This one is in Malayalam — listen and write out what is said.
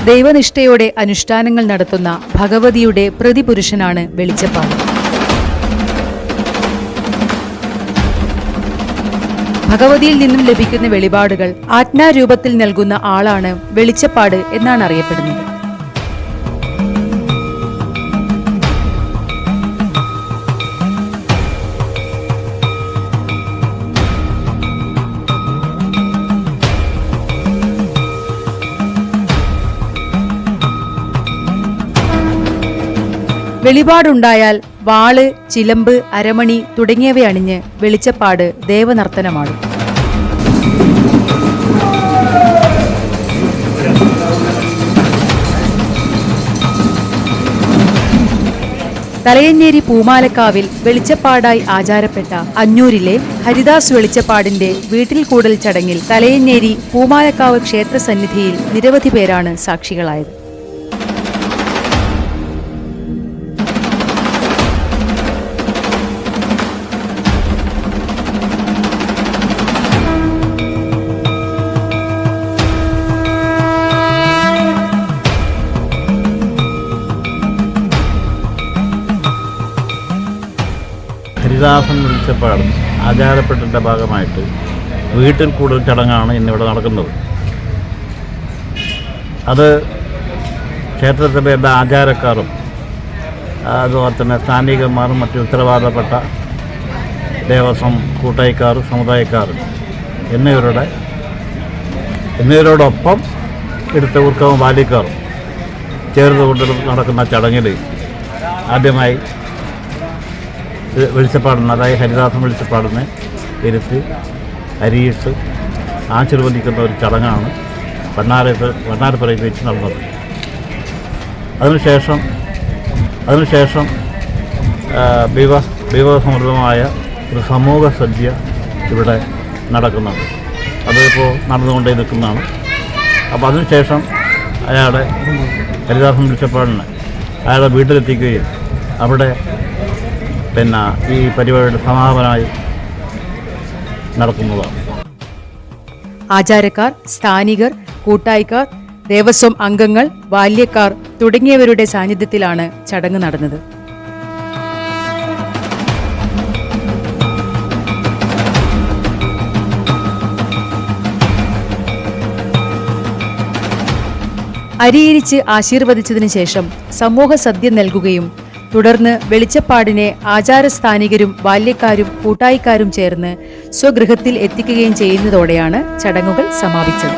ദൈവനിഷ്ഠയോടെ അനുഷ്ഠാനങ്ങൾ നടത്തുന്ന ഭഗവതിയുടെ പ്രതിപുരുഷനാണ് വെളിച്ചപ്പാട്. ഭഗവതിയിൽ നിന്നും ലഭിക്കുന്ന വെളിപാടുകൾ ആജ്ഞാരൂപത്തിൽ നൽകുന്ന ആളാണ് വെളിച്ചപ്പാട് എന്നാണ് അറിയപ്പെടുന്നത്. വെളിപാടുണ്ടായാൽ വാള്, ചിലമ്പ്, അരമണി തുടങ്ങിയവ അണിഞ്ഞ് വെളിച്ചപ്പാട് ദേവനർത്തനമാടും. തലയഞ്ഞേരി പൂമാലക്കാവിൽ വെളിച്ചപ്പാടായി ആചാരപ്പെട്ട അഞ്ഞൂരിലെ ഹരിദാസ് വെളിച്ചപ്പാടിന്റെ വീട്ടിൽ കൂടൽ ചടങ്ങിൽ തലയഞ്ഞേരി പൂമാലക്കാവ് ക്ഷേത്രസന്നിധിയിൽ നിരവധി പേരാണ് സാക്ഷികളായത്. ഹരിദാസൻ വെളിച്ചപ്പാട് ആചാരപ്പെട്ടതിൻ്റെ ഭാഗമായിട്ട് വീട്ടിൽ കൂടുതൽ ചടങ്ങാണ് ഇന്നിവിടെ നടക്കുന്നത്. അത് ക്ഷേത്രത്തിലെ എല്ലാ ആചാരക്കാരും അതുപോലെ തന്നെ സ്ഥാനികന്മാരും മറ്റ് ഉത്തരവാദപ്പെട്ട ദേവസ്വം കൂട്ടായിക്കാരും സമുദായക്കാരും എന്നിവരോടൊപ്പം എടുത്ത ഊർക്കവും ബാല്യക്കാരും ചേർന്നുകൊണ്ട് നടക്കുന്ന ചടങ്ങിൽ ആദ്യമായി വെളിച്ചപ്പാടിന്, അതായത് ഹരിദാസൻ വെളിച്ചപ്പാടിനെ ഇരുത്തി അരിയിട്ട് ആശീർവദിക്കുന്ന ഒരു ചടങ്ങാണ് വണ്ണാരപ്പുറയിൽ വെച്ച് നടന്നത്. അതിനുശേഷം വിഭവസമൃദ്ധമായ ഒരു സമൂഹ സദ്യ ഇവിടെ നടക്കുന്നുണ്ട്. അതിപ്പോൾ നടന്നുകൊണ്ടേ നിൽക്കുന്നതാണ്. അപ്പോൾ അതിനുശേഷം അയാളുടെ ഹരിദാസൻ വെളിച്ചപ്പാടിനെ അയാളുടെ വീട്ടിലെത്തിക്കുകയും അവിടെ ഈ പരിപാടിയുടെ സമാപനമായി നടക്കുന്നതാണ്. ആചാരക്കാർ, സ്ഥാനികർ, കൂട്ടായിക്കാർ, ദേവസ്വം അംഗങ്ങൾ, ബാല്യക്കാർ തുടങ്ങിയവരുടെ സാന്നിധ്യത്തിലാണ് ചടങ്ങ് നടന്നത്. അരിയിരിച്ച് ആശീർവദിച്ചതിനു ശേഷം സമൂഹ സദ്യ നൽകുകയും തുടർന്ന് വെളിച്ചപ്പാടിനെ ആചാരസ്ഥാനികരും ബാല്യക്കാരും കൂട്ടായിക്കാരും ചേർന്ന് സ്വഗൃഹത്തിൽ എത്തിക്കുകയും ചെയ്യുന്നതോടെയാണ് ചടങ്ങുകൾ സമാപിച്ചത്.